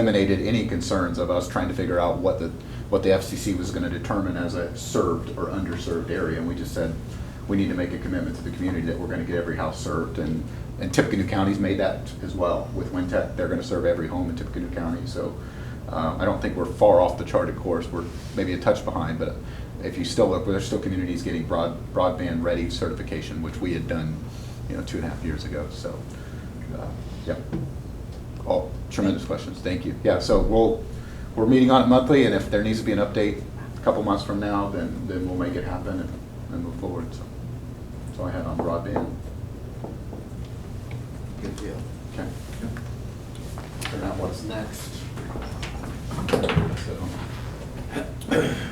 eliminated any concerns of us trying to figure out what the FCC was going to determine as a served or underserved area. And we just said we need to make a commitment to the community that we're going to get every house served. And Tippecanoe County's made that as well. With Wintec, they're going to serve every home in Tippecanoe County. So I don't think we're far off the charted course. We're maybe a touch behind, but if you still look, there's still communities getting broadband ready certification, which we had done 2.5 years ago. So yeah. All tremendous questions. Thank you. Yeah, so we're meeting on it monthly, and if there needs to be an update a couple months from now, then we'll make it happen and move forward. So that's all I had on broadband. Good deal. Okay. Figure out what's next.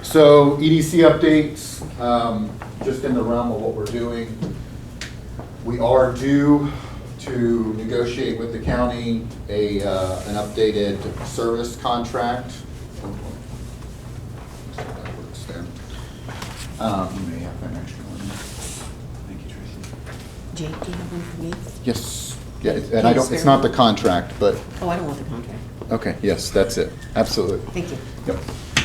So EDC updates, just in the realm of what we're doing. We are due to negotiate with the county an updated service contract. You may have an extra one. Thank you, Tracy. Jake, do you have one for me? Yes. Yeah, and I don't. It's not the contract, but. Oh, I don't want the contract. Okay. Yes, that's it. Absolutely. Thank you. Yep.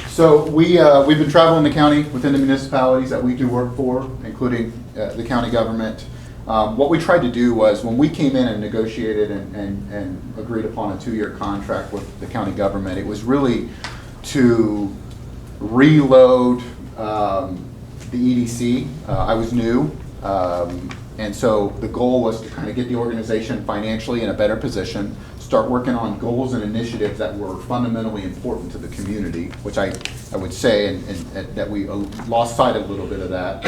So we've been traveling the county within the municipalities that we do work for, including the county government. What we tried to do was, when we came in and negotiated and agreed upon a 2-year contract with the county government, it was really to reload the EDC. I was new, and so the goal was to kind of get the organization financially in a better position, start working on goals and initiatives that were fundamentally important to the community, which I would say, and that we lost sight of a little bit of that.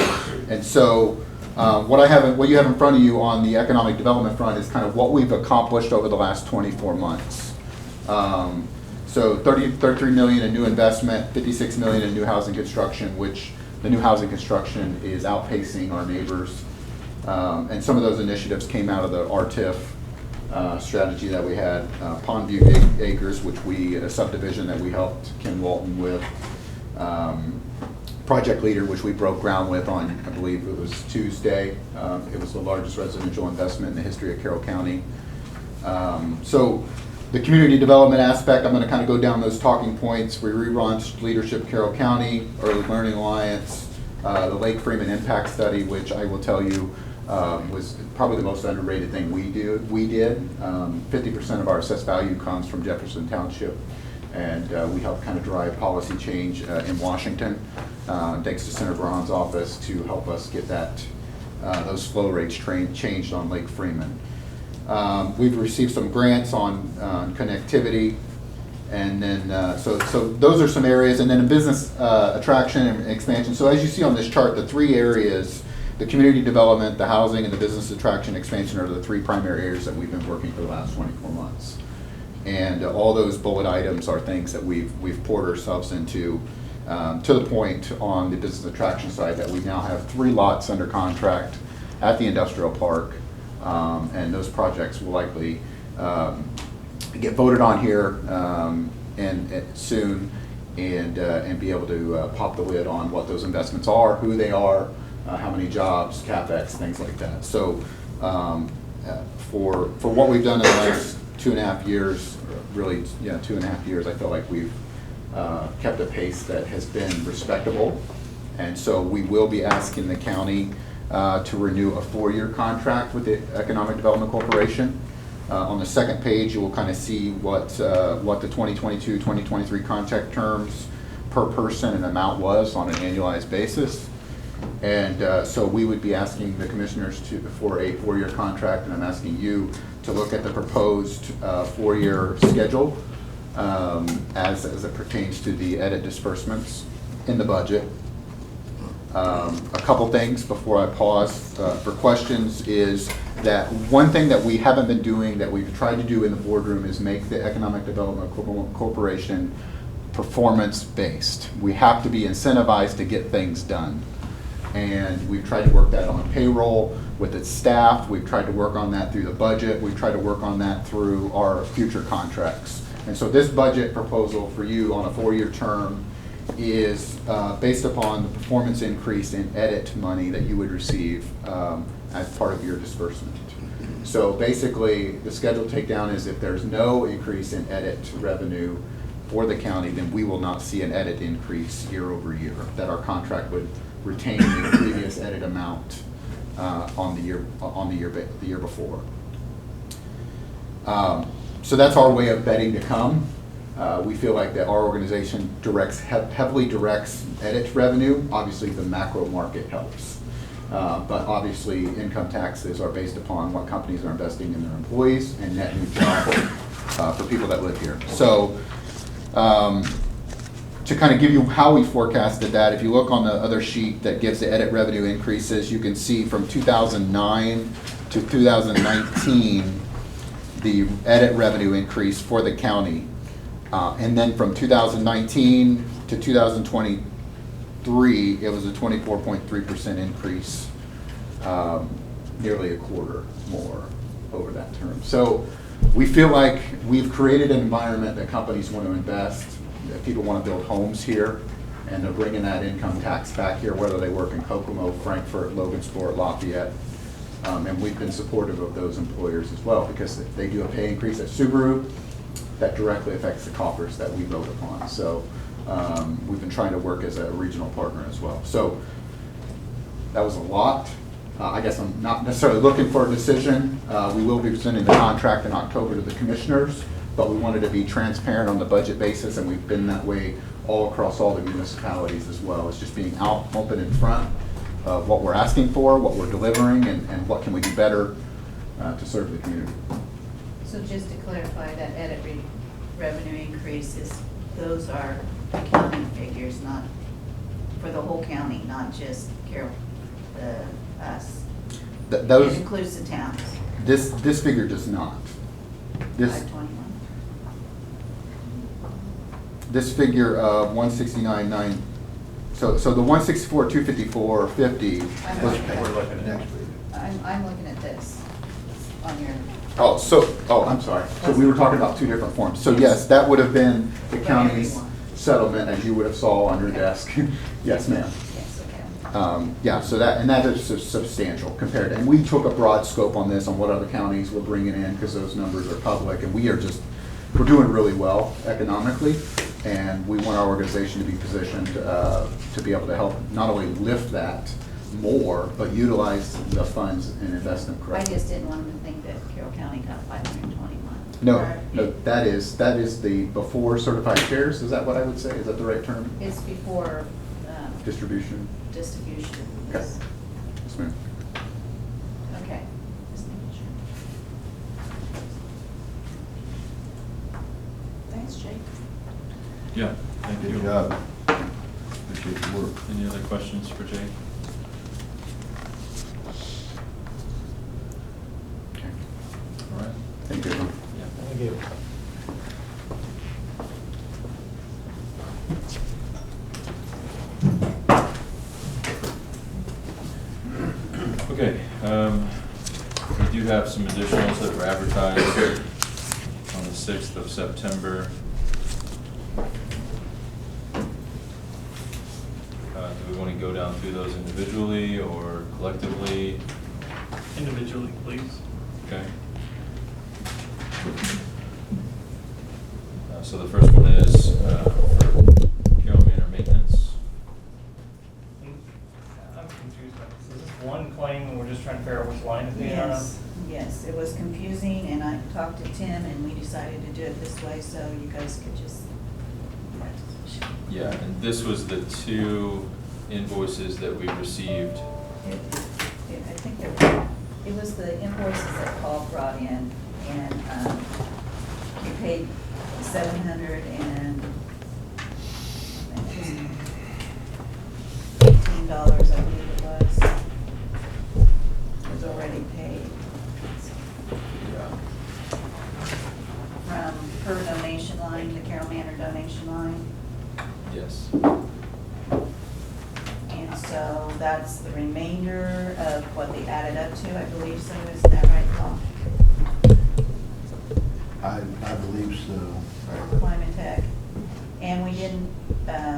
And so what you have in front of you on the economic development front is kind of what we've accomplished over the last 24 months. So 33 million in new investment, 56 million in new housing construction, which the new housing construction is outpacing our neighbors. And some of those initiatives came out of the RTIF strategy that we had. Pondview Acres, which a subdivision that we helped Ken Walton with. Project Leader, which we broke ground with on, I believe it was Tuesday. It was the largest residential investment in the history of Carroll County. So the community development aspect, I'm going to kind of go down those talking points. We relaunched Leadership Carroll County, Early Learning Alliance, the Lake Freeman Impact Study, which I will tell you was probably the most underrated thing we did. 50% of our assessed value comes from Jefferson Township, and we help kind of drive policy change in Washington. Thanks to Senator Braun's office to help us get those flow rates changed on Lake Freeman. We've received some grants on connectivity, and then so those are some areas, and then in business attraction and expansion. So as you see on this chart, the 3 areas, the community development, the housing, and the business attraction expansion, are the 3 primary areas that we've been working for the last 24 months. And all those bullet items are things that we've poured ourselves into, to the point on the business attraction side that we now have 3 lots under contract at the industrial park, and those projects will likely get voted on here and soon, and be able to pop the lid on what those investments are, who they are, how many jobs, CapEx, things like that. So for what we've done in the last 2.5 years, really, 2.5 years, I feel like we've kept a pace that has been respectable. And so we will be asking the county to renew a 4-year contract with the Economic Development Corporation. On the second page, you will kind of see what the 2022-2023 contract terms per person and amount was on an annualized basis. And so we would be asking the commissioners for a 4-year contract, and I'm asking you to look at the proposed 4-year schedule as it pertains to the edit disbursements in the budget. A couple things before I pause for questions is that one thing that we haven't been doing that we've tried to do in the boardroom is make the Economic Development Corporation performance-based. We have to be incentivized to get things done. And we've tried to work that on payroll with its staff. We've tried to work on that through the budget. We've tried to work on that through our future contracts. And so this budget proposal for you on a 4-year term is based upon the performance increase in edit money that you would receive as part of your disbursement. So basically, the scheduled takedown is if there's no increase in edit revenue for the county, then we will not see an edit increase year over year, that our contract would retain the previous edit amount on the year before. So that's our way of betting to come. We feel like that our organization heavily directs edit revenue. Obviously, the macro market helps. But obviously, income taxes are based upon what companies are investing in their employees and net new jobs for people that live here. So to kind of give you how we forecasted that, if you look on the other sheet that gives the edit revenue increases, you can see from 2009 to 2019, the edit revenue increase for the county. And then from 2019 to 2023, it was a 24.3% increase, nearly a quarter more over that term. So we feel like we've created an environment that companies want to invest, that people want to build homes here, and they're bringing that income tax back here, whether they work in Kokomo, Frankfurt, Logansport, Lafayette. And we've been supportive of those employers as well, because if they do a pay increase at Subaru, that directly affects the coffers that we vote upon. So we've been trying to work as a regional partner as well. So that was a lot. I guess I'm not necessarily looking for a decision. We will be presenting the contract in October to the commissioners, but we wanted to be transparent on the budget basis, and we've been that way all across all the municipalities as well. It's just being out, open in front of what we're asking for, what we're delivering, and what can we do better to serve the community. So just to clarify, that edit revenue increases, those are county figures, not for the whole county, not just Carroll, us. Those, it includes the towns. This figure does not. This 521. This figure of 169.9. So the 164, 254, 50. I'm was- looking at I'm looking at this on your. Oh, I'm sorry. So we were talking about two different forms. So yes, that would have been the county's settlement, as you would have saw on your desk. Yes, ma'am. Yes, okay. Yeah, so that is substantial compared, and we took a broad scope on this, on what other counties were bringing in, because those numbers are public, and we're doing really well economically, and we want our organization to be positioned to be able to help not only lift that more, but utilize the funds and invest them I correctly. just didn't want them to think that Carroll County got 521. No, that is the before certified shares, is that what I would say? Is that the right term? It's before Distribution? distribution. Okay. Yes, ma'am. Okay. Just making sure. Thanks, Jake. Yeah, thank you. Good job. Appreciate your work. Any other questions for Jake? Okay. All right. Thank you. Yeah. Thank you. Okay, we do have some additionals that were advertised on the 6th of September. Do we want to go down through those individually or collectively? Individually, please. Okay. So the first one is for Carroll Manor Maintenance. I'm confused about this. Is this one claim and we're just trying to figure out which line it's in on? Yes, it was confusing, and I talked to Tim, and we decided to do it this way, so you guys could just. Yeah, and this was the two invoices that we received. I think it was the invoices that Paul brought in, and we paid $700 and I think it was $18, I believe it was already paid. Yeah. From her donation line, the Carroll Manor donation line. Yes. And so that's the remainder of what they added up to, I believe, so isn't that right, Paul? I believe so. Climate Tech. And we didn't, I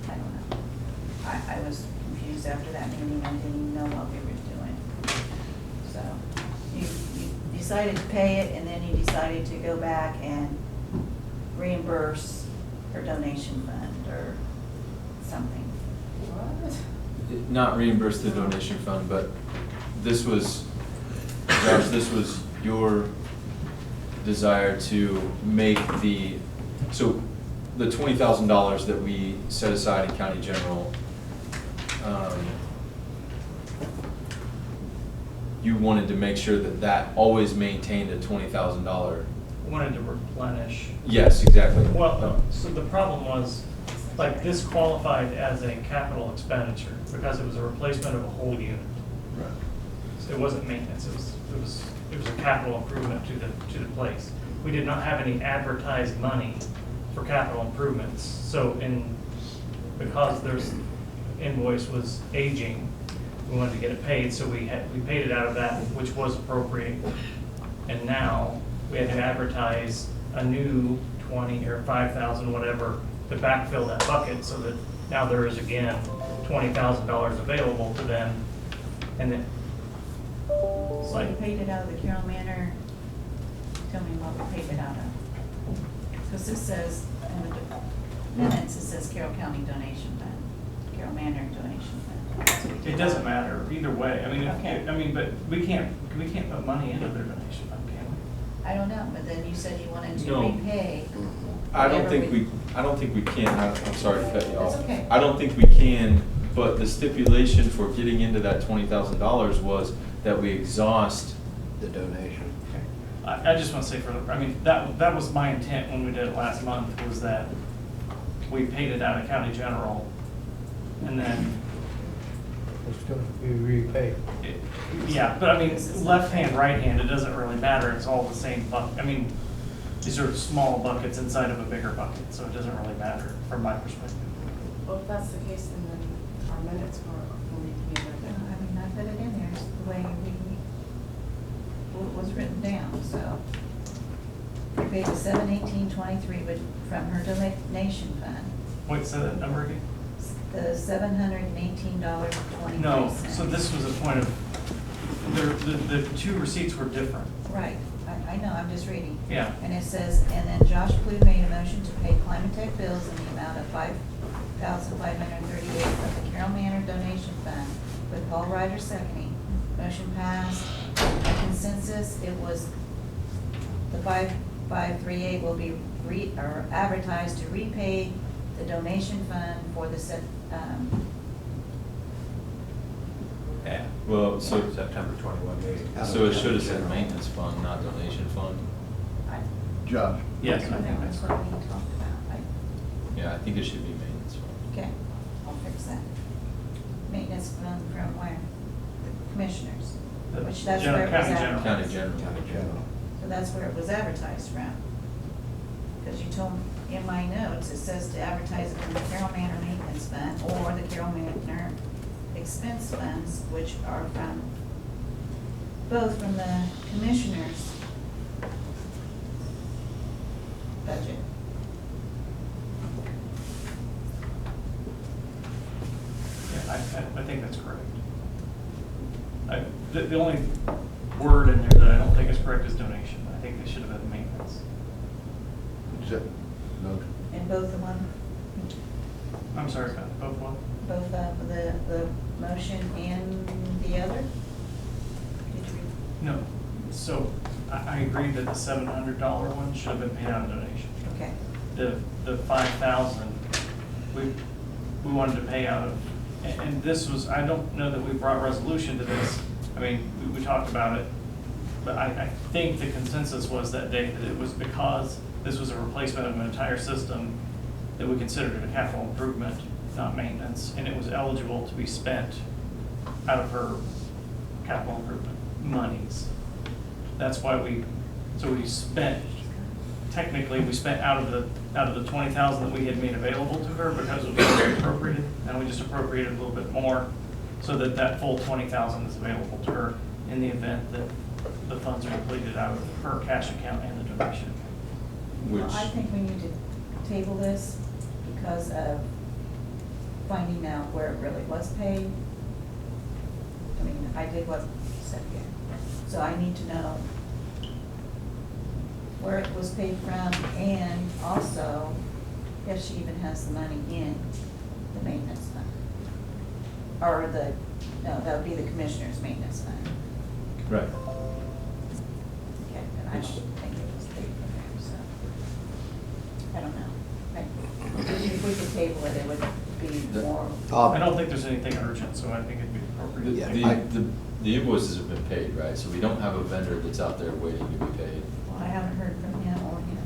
don't know. I was confused after that meeting, I didn't even know decided to pay it, and then you decided to go back and reimburse her donation fund or something. Not reimburse the donation fund, but this was, Josh, this was your desire to make so the $20,000 that we set aside in county general, you wanted to make sure that that always maintained a $20,000. Wanted to replenish. Yes, exactly. Well, so the problem was, like, this qualified as a capital expenditure because it was a replacement of a whole unit. Right. So it wasn't maintenance, it was a capital improvement to the place. We did not have any advertised money for capital improvements. So because there's invoice was aging, we wanted to get it paid, so we paid it out of that, which was appropriate. And now we had to advertise a new 20 or 5,000, whatever, to backfill that bucket, so that now there is again $20,000 available to them. And then, it's So like, you paid it out of the Carroll Manor, tell me what we paid it out of. Because this says, in the minutes, it says Carroll County donation fund, Carroll Manor donation fund. So we did it doesn't that. matter either way. I mean, Okay. but we can't put money into their donation fund, can we? I don't know, but then you said you wanted to No. repay. I don't whatever think we can, I'm sorry to cut you off. That's okay. I don't think we can, but the stipulation for getting into that $20,000 was that we exhaust. The donation. I just want to say that was my intent when we did it last month, was that we paid it out of county general, and then, It's going to be repaid. yeah, but I mean, left hand, right hand, it doesn't really matter, it's all the same bucket. I mean, these are small buckets inside of a bigger bucket, so it doesn't really matter from my perspective. Well, if that's the case, then our minutes will need to be I read. mean, I put it in there, it's the way it was written down, so. We paid the $718.23 from her donation fund, Wait, say that number again? the $718.23. No, so this was a point of, the two receipts were different. Right, I know, I'm just reading. Yeah. And it says, and then Josh Clue made a motion to pay Climatech bills in the amount of $5,538 from the Carroll Manor donation fund, with Paul Ryder seconding. Motion passed. By consensus, it was, the 5538 will be advertised to repay the donation fund for the Yeah. Well, so September 21 meeting. it should have said maintenance fund, not donation fund. Josh? Yes, I I think think that's that's what we talked about. Yeah, I think it should be maintenance fund. Okay, I'll fix that. Maintenance fund from where? The commissioners, The which that's where it was county general. County advertised. general. County general. So that's where it was advertised from. Because you told, in my notes, it says to advertise it from the Carroll Manor Maintenance Fund or the Carroll Manor Expense Funds, which are from, both from the commissioners' budget. Yeah, I think that's correct. The only word in there that I don't think is correct is donation. I think they should have been maintenance. No. And both of them, I'm sorry, about both one? both the motion and the other? Did you read? No. So I agree that the $700 one should have been paid out of donation. Okay. The 5,000, we wanted to pay out of, and this was, I don't know that we brought resolution to this. I mean, we talked about it, but I think the consensus was that day that it was because this was a replacement of an entire system that we considered it a capital improvement, not maintenance, and it was eligible to be spent out of her capital improvement monies. That's why we spent, technically, we spent out of the 20,000 that we had made available to her because it was appropriated, and we just appropriated a little bit more so that that full 20,000 is available to her in the event that the funds are depleted out of her cash account and the donation account. Well, Which, I think we need to table this because of finding out where it really was paid. I mean, I did what you said here. So I need to know where it was paid from, and also if she even has the money in the maintenance fund. Or no, that would be the commissioner's maintenance fund. Right. Okay, and I don't think it was paid from there, so, I don't know. If we could table it, it would be more. I don't think there's anything urgent, so I think it'd be appropriate. Yeah. The invoices have been paid, right? So we don't have a vendor that's out there waiting to be paid. Well, I haven't heard from him or him.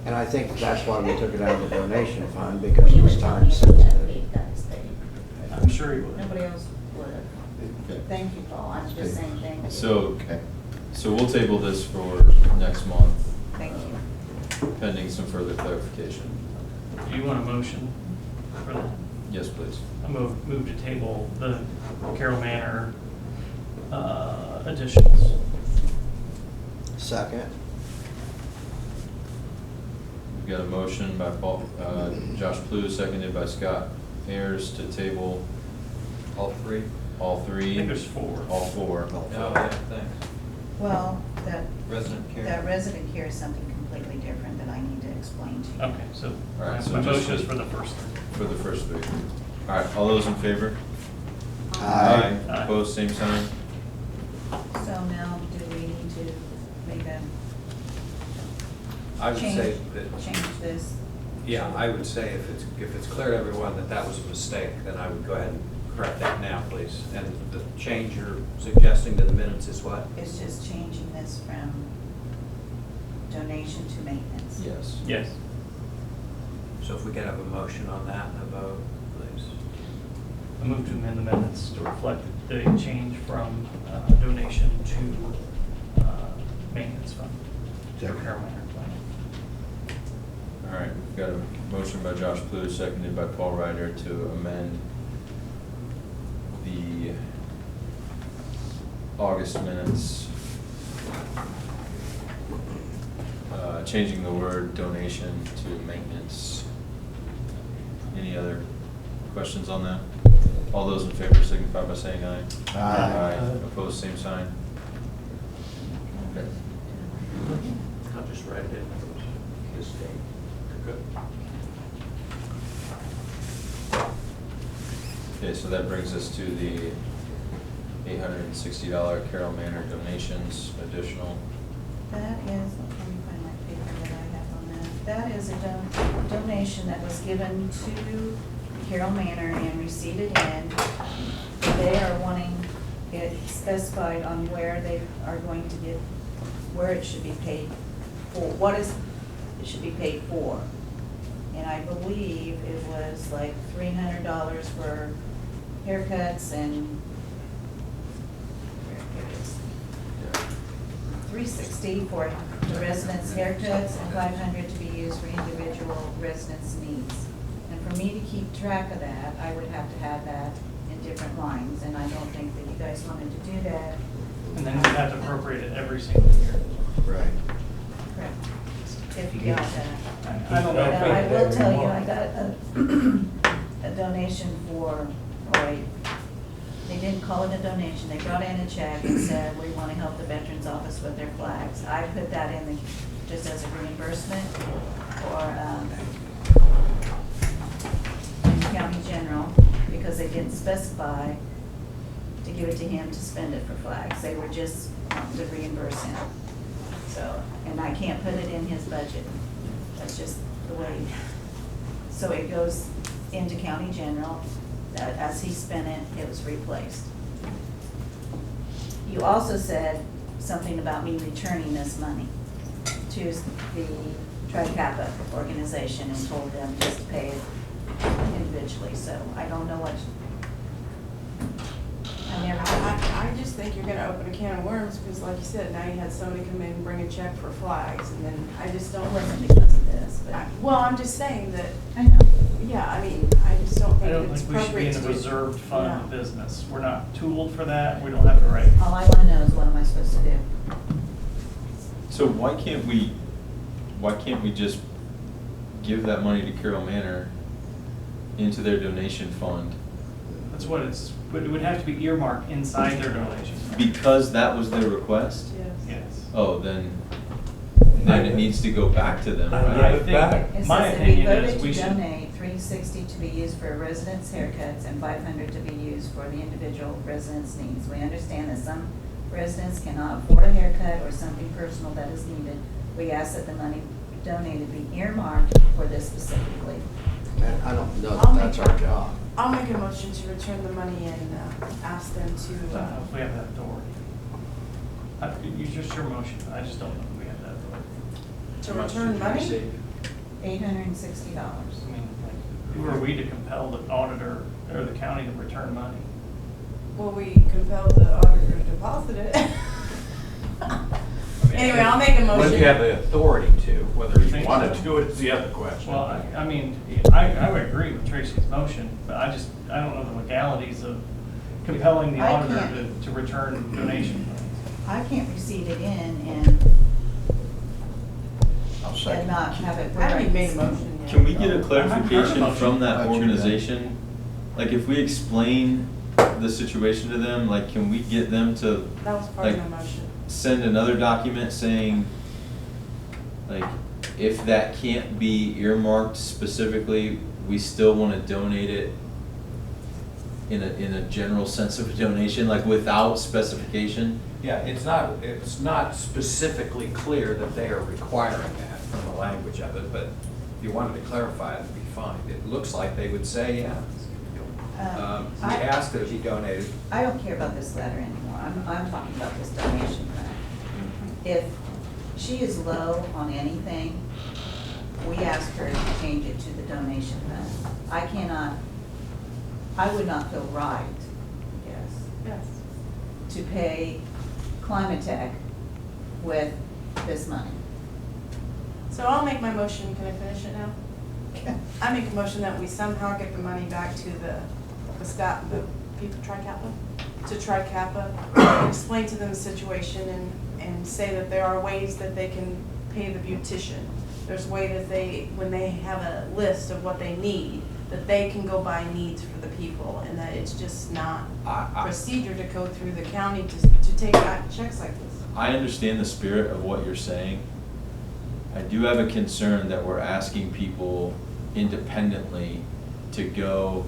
And I think that's why we took it out of the donation fund, because it was time sensitive. I'm sure he would. Nobody else would Okay. have. Thank you, Paul, I'm just saying thank you. So, Okay. so we'll table this for next month, Thank you. pending some further clarification. Do you want a motion for that? Yes, please. I move to table the Carroll Manor additions. Second. We've got a motion by Josh Plew, seconded by Scott Ayers to table All three? all I three. think there's four. All four. Oh, yeah, thanks. Well, that Resident care? that resident care is something completely different that I need to explain to you. Okay, so All right, so my just- motion is for the first three. For the first three. All right, all those in favor? Aye. Aye. Opposed, same sign? So now, do we need to make a I would change, say that, change this? yeah, I would say if it's clear to everyone that that was a mistake, then I would go ahead and correct that now, please. And the change you're suggesting to the minutes is what? It's just changing this from donation to maintenance. Yes. Yes. So if we could have a motion on that and a vote, please. I move to amend the minutes to reflect the change from donation to maintenance fund. Second. Carroll Manor plan. All right, we've got a motion by Josh Plew, seconded by Paul Ryder to amend the August minutes, changing the word donation to maintenance. Any other questions on that? All those in favor signify by saying aye. Aye. Opposed, same sign. Okay. I'll just write it in this date. Good. Okay, so that brings us to the $860 Carroll Manor donations additional. That is, let me find my paper that I have on that. That is a donation that was given to Carroll Manor and receipted in. They are wanting it specified on where they are going to get, where it should be paid for, it should be paid for. And I believe it was like $300 for haircuts and, where it is. 360 for the residents' haircuts and 500 to be used for individual residents' needs. And for me to keep track of that, I would have to have that in different lines, and I don't think that you guys wanted to do that. And then we have to appropriate it every single year. Right. Correct. If you got that. I don't know. Now, I will tell you, I got a donation for, they didn't call it a donation, they brought in a check and said, we want to help the Veterans Office with their flags. I put that in just as a reimbursement for County General, because they didn't specify to give it to him to spend it for flags. They were just wanting to reimburse him. So, and I can't put it in his budget. That's just the way. So it goes into County General. As he spent it, it was replaced. You also said something about me returning this money to the Tri-Kappa organization and told them just to pay it individually. So I don't know what, I never. I just think you're gonna open a can of worms, because like you said, now you had somebody come in and bring a check for flags, and then I just It don't. wasn't because of this, but Well, I'm just saying that, I know. yeah, I mean, I just don't I think don't it's think we should be appropriate in to the do. reserved fund Yeah. business. We're not tooled for that. We don't have the right. All I wanna know is what am I supposed to do? So why can't we just give that money to Carroll Manor into their donation fund? That's what it's, but it would have to be earmarked inside their donation. Because that was their request? Yes. Yes. Oh, then, then it needs to go back to them, I right? get I it back. think, It my says that we opinion voted is we to should, donate $360 to be used for residents' haircuts and $500 to be used for the individual residents' needs. We understand that some residents cannot afford a haircut or something personal that is needed. We ask that the money donated be earmarked for this specifically. Man, I don't know I'll that that's make our a- job. I'll make a motion to return the money and ask them I don't to, know if we have that authority. Use just your motion, I just don't know if we have that authority. to How much return did you money. receive? $860. I mean, like, who are we to compel the auditor or the county to return money? Well, we compelled the auditor to deposit it. Anyway, I'll make a What if motion. you have the authority to, whether you Think want to so. do it is the other question. Well, I mean, I would agree with Tracy's motion, but I don't know the legalities of compelling the I auditor can't. to return donation funds. I can't receipt it in and not have it I where haven't even made a motion yet. Can we get a I've heard a clarification motion. from that Thought you did. organization? Like, if we explain the situation to them, like, can we get them to That was part of like, my motion. send another document saying, like, if that can't be earmarked specifically, we still wanna donate it in a general sense of a donation, like without specification? Yeah, it's not specifically clear that they are requiring that from the language of it, but if you wanted to clarify it, it'd be fine. It looks like they would say, yeah. We I- asked that it be donated. I don't care about this letter anymore. I'm talking about this donation fund. If she is low on anything, we ask her to change it to the donation fund. I would not feel right, Yes. to pay Climatech with this money. So I'll make my motion. Can I finish it now? I make a motion that we somehow get the money back to the people, TriCappa, and explain to them the situation and say that there are ways that they can pay the beautician. There's a way that when they have a list of what they need, that they can go by needs for the people, and that it's just not procedure to go through the county to take back checks like this. I understand the spirit of what you're saying. I do have a concern that we're asking people independently to go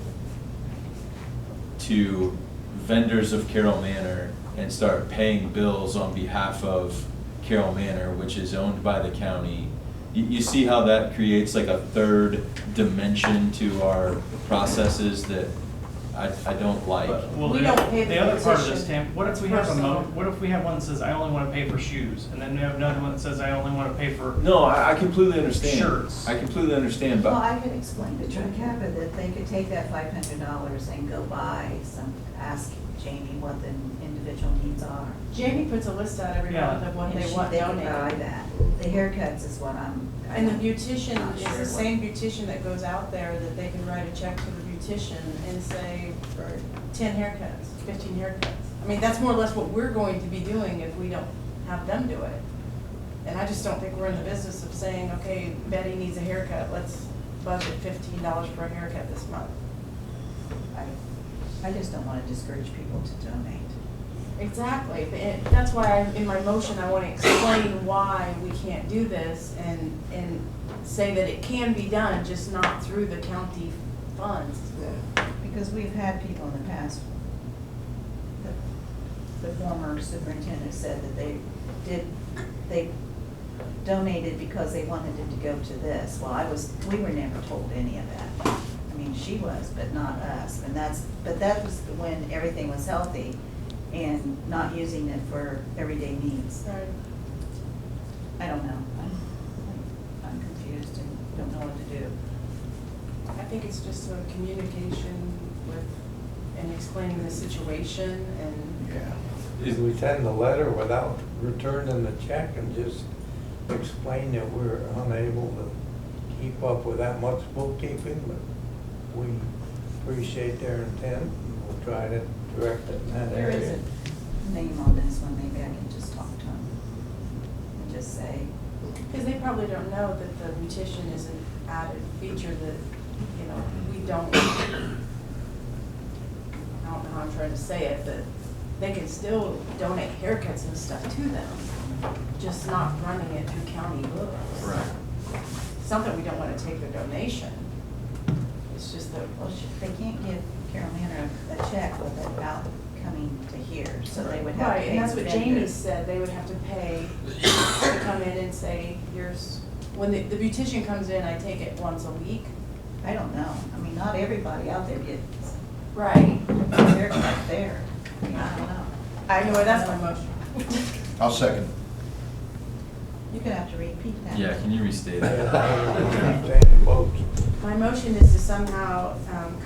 to vendors of Carroll Manor and start paying bills on behalf of Carroll Manor, which is owned by the county. You see how that creates like a third dimension to our processes that I don't like. Well, We the don't pay the other part of this, beautician. Tam, what if It's we have personal. what if we have one that says, I only wanna pay for shoes, and then we have another one that says, I only wanna pay for, No, I completely understand. Shirts. I completely understand, Well, but I could explain to TriCappa that they could take that $500 and go buy ask Jamie what the individual needs are. Jamie puts a list out every Yeah. month of what And they want they can donated. buy that. The haircuts is what I'm. And the beautician Not is sure the what- same beautician that goes out there, that they can write a check to the beautician and say, 10 haircuts, 15 haircuts. I mean, that's more or less what we're going to be doing if we don't have them do it. And I just don't think we're in the business of saying, okay, Betty needs a haircut, let's budget $15 for a haircut this month. I just don't want to discourage people to donate. Exactly, that's why in my motion, I want to explain why we can't do this and say that it can be done, just not through the county funds. Because we've had people in the past, the former superintendent said that they donated because they wanted it to go to this. Well, we were never told any of that. I mean, she was, but not us. But that was when everything was healthy and not using it for everyday needs. Right. I don't know. I'm confused and don't know what to do. I think it's just a communication and explaining the situation and. Yeah. Did we send the letter without returning the check and just explain that we're unable to keep up with that much bookkeeping, but we appreciate their intent and we'll try to direct it in that There is area? a name on this one, maybe I can just talk to them and just say, Because they probably don't know that the beautician is an added feature that, you know, we don't, I don't know how I'm trying to say it, but they can still donate haircuts and stuff to them, just not running it through county books. Right. Something we don't wanna take their donation. It's just that, Well, they can't give Carroll Manor a check without coming to here, so they would have to right, pay and that's the what vendor. Jamie said, they would have to pay to come in and say, here's, when the beautician comes in, I take it once a week. I don't know. I mean, not everybody out there gets Right. a haircut there. I mean, I don't know. Anyway, that's my motion. I'll second. You're gonna have to repeat that. Yeah, can you restate Yeah, it? I don't understand votes. My motion is to somehow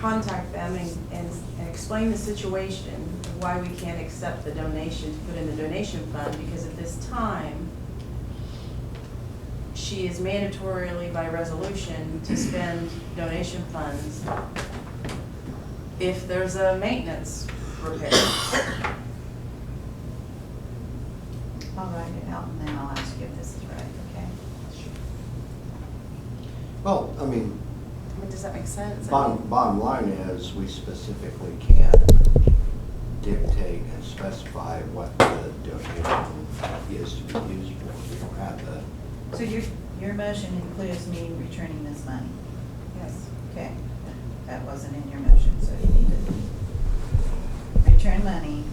contact them and explain the situation, why we can't accept the donation, to put in the donation fund, because at this time, she is mandatorily by resolution to spend donation funds if there's a maintenance repair. I'll write it out and then I'll ask you if this is right, okay? Well, I mean, I mean, does that make sense? bottom line is, we specifically can't dictate and specify what the donation is to be used for. We don't have the, So your motion includes me returning this money? Yes. Okay, that wasn't in your motion, so you need to return money.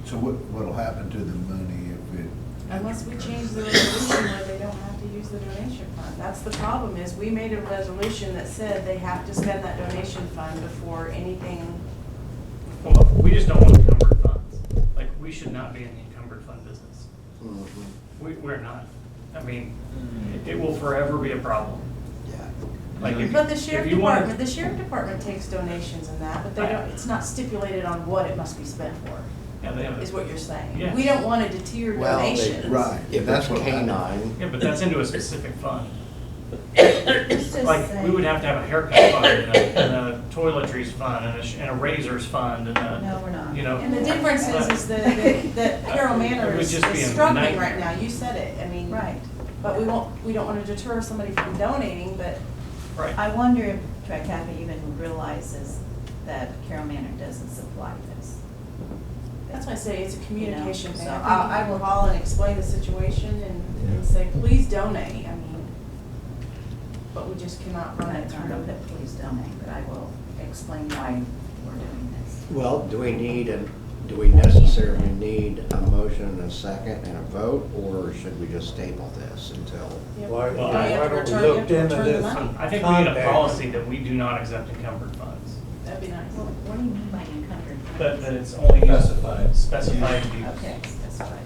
So what'll happen to the money if it? Unless we change the resolution where they don't have to use the donation fund. That's the problem, is we made a resolution that said they have to spend that donation fund before anything. Well, we just don't want encumbered funds. Like, we should not be in the encumbered fund business. We're not. I mean, it will forever be a problem. yeah. Like, But the if sheriff you wanted- department takes donations and that, but they don't, it's not stipulated on what it must be spent for, Yeah, they have is what you're saying. Yeah. We don't want to deter Well, they- donations. Right. If That's it's what'll happen. canine, Yeah, but that's into a specific fund. Let's just Like, say- we would have to have a haircut fund and a toiletries fund and a razors fund and a. No, we're not. You know. And the difference is that Carroll Manor It would is just be a struggling nightmare. right now, you said it, I mean. Right. But we don't want to deter somebody from donating, but Right. I wonder if TriCapa even realizes that Carroll Manor doesn't supply this. that's why I say it's a communication thing. So I I will will- call and explain the situation and say, please donate, I mean, but we just cannot I'm run not it trying to through. put please donate, but I will explain why we're doing this. well, do we necessarily need a motion and a second and a vote, or should we just table this until? Yep. Why Well, You why have to don't we return- you look have to into return the this? money. I think we need a Contact. policy that we do not accept encumbered funds. That'd be nice. Well, what do you mean by encumbered? That it's only Specified. specified to be. Okay, specified.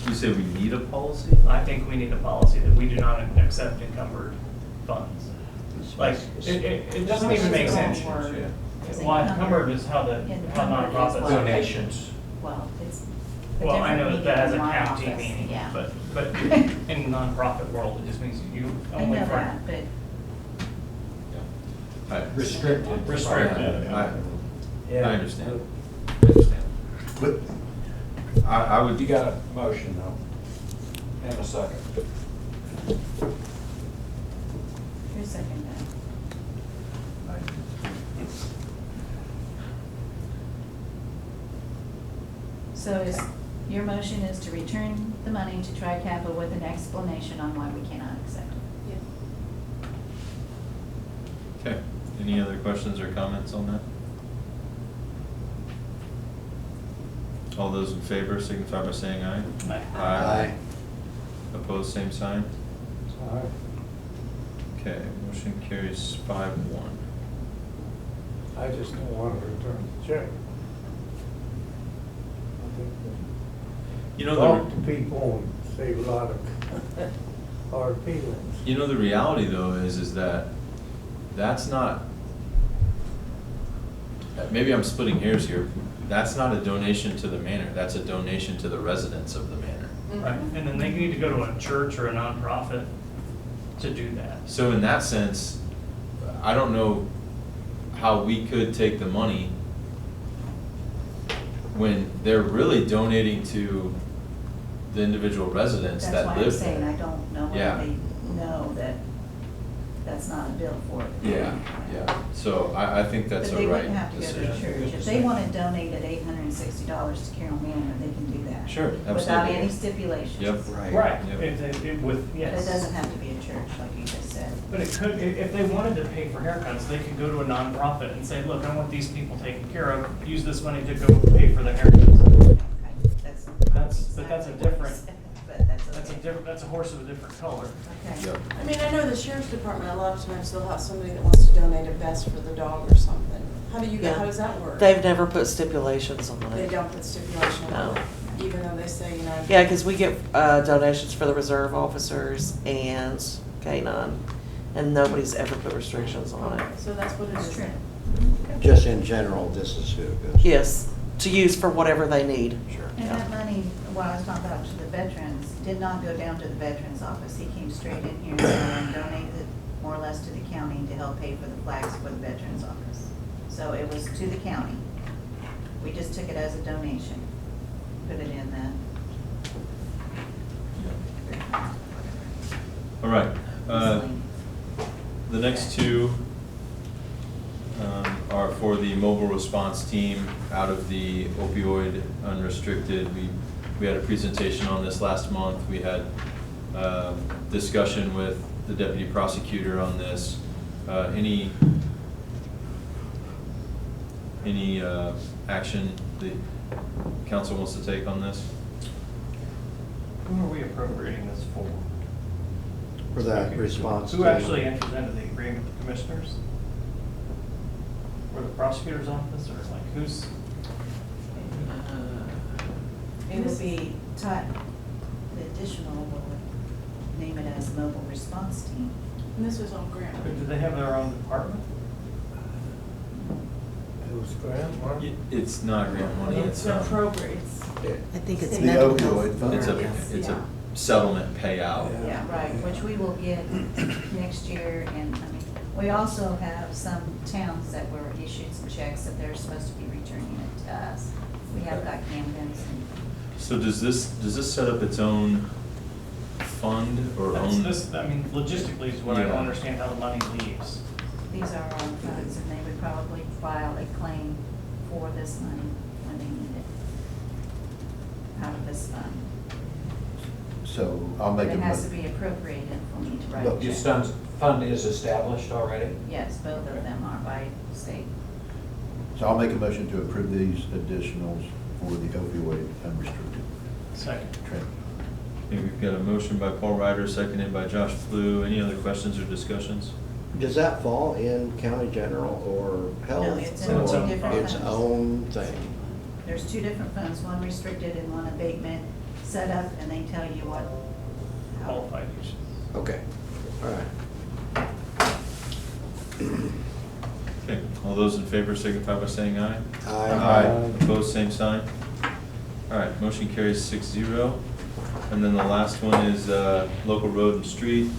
You say we need a policy? I think we need a policy that we do not accept encumbered funds. Like, it doesn't even make sense. Yeah. Well, encumbered is how Encumbered is nonprofits. what- Donations. Well, it's. a Well, I know different that has a meaning in county my office, meaning, yeah. but in nonprofit world, it just means you I only know for. that, but Restricted. Restricted. I Yeah. understand. I understand. But I would. You got a motion though, and a second. who's second that? So is, your motion is to return the money to TriCapital with an explanation on why we cannot accept it. Yeah. Okay, any other questions or comments on that? All those in favor signify by saying aye. Aye. Opposed, same sign? All right. Okay, motion carries 5-1. I just don't want to return the check. You know, Talk to people and save a lot of hard feelings. you know, the reality though is that that's not, maybe I'm splitting hairs here, that's not a donation to the manor, that's a donation to the residents of the manor. Right, and then they need to go to a church or a nonprofit to do that. So in that sense, I don't know how we could take the money when they're really donating to the individual residents That's that why live I'm saying I there. don't know Yeah. whether they know that that's not a bill for it. Yeah, yeah, so I think that's But a they right wouldn't have to go to decision. church. If they want to donate at $860 to Carroll Manor, they can do that. Sure, Without absolutely. any stipulations. Yep. Right. Right, Yep. with, But yes. it doesn't have to be a church, like you just said. But it could, if they wanted to pay for haircuts, they could go to a nonprofit and say, look, I want these people taken care of, use this money to go pay for their haircuts. But that's a different, But that's okay. that's a different, that's a horse of a different color. Okay. Yep. I mean, I know the sheriff's department, a lot of times they'll have somebody that wants to donate a vest for the dog or something. How do you, Yeah. how does that work? They've never put stipulations on They it. don't put stipulation on No. it, even though they say, you know. Yeah, because we get donations for the reserve officers and K-9, and nobody's ever put restrictions on it. So that's what it That's is. true. Just in general, this is who it goes. Yes, to use for whatever they need. Sure. And Yeah. that money, while I was talking about to the veterans, did not go down to the veterans office. He came straight in here and donated it more or less to the county to help pay for the flags for the veterans office. So it was to the county. We just took it as a donation, put it in All right, the. the next two are for the mobile response team out of the opioid unrestricted. We had a presentation on this last month. We had discussion with the deputy prosecutor on this. Any action the council wants to take on this? Who are we appropriating this for? For that response. Who to- actually entered into the agreement with the commissioners? Or the prosecutor's office, or like who's? It would be taught, the additional, will name it as mobile response team. And this was on grant. Do they have their own department? It was grant money. It's not grant money, It's appropriates. I think it's The mental opioid health. fund. It's a, Yes. it's a Yeah. settlement payout. Yeah, right, which we will get next year, and, I mean, we also have some towns that were issued some checks that they're supposed to be returning it to us. We have got Camden's and, So does this set up its own fund or That's own? this, I mean, logistically is what I don't Yeah. understand how the money leaves. these are our own funds, and they would probably file a claim for this money when they need it out of this fund. So I'll make a. It has to mo- be appropriated for me to write But a Your check. fund is established already? Yes, both of them are by state. So I'll make a motion to approve these additionals for the opioid unrestricted Second. trend. Okay, we've got a motion by Paul Ryder, seconded by Josh Flew. Any other questions or discussions? Does that fall in county general or health? No, it's in Or two different Its funds. own thing? There's two different funds, one restricted and one abatement, set up, and they tell you what. how- Qualified use. Okay, all right. Okay, all those in favor signify by saying aye. Aye. Opposed, same sign. All right, motion carries 6-0. And then the last one is local road and street.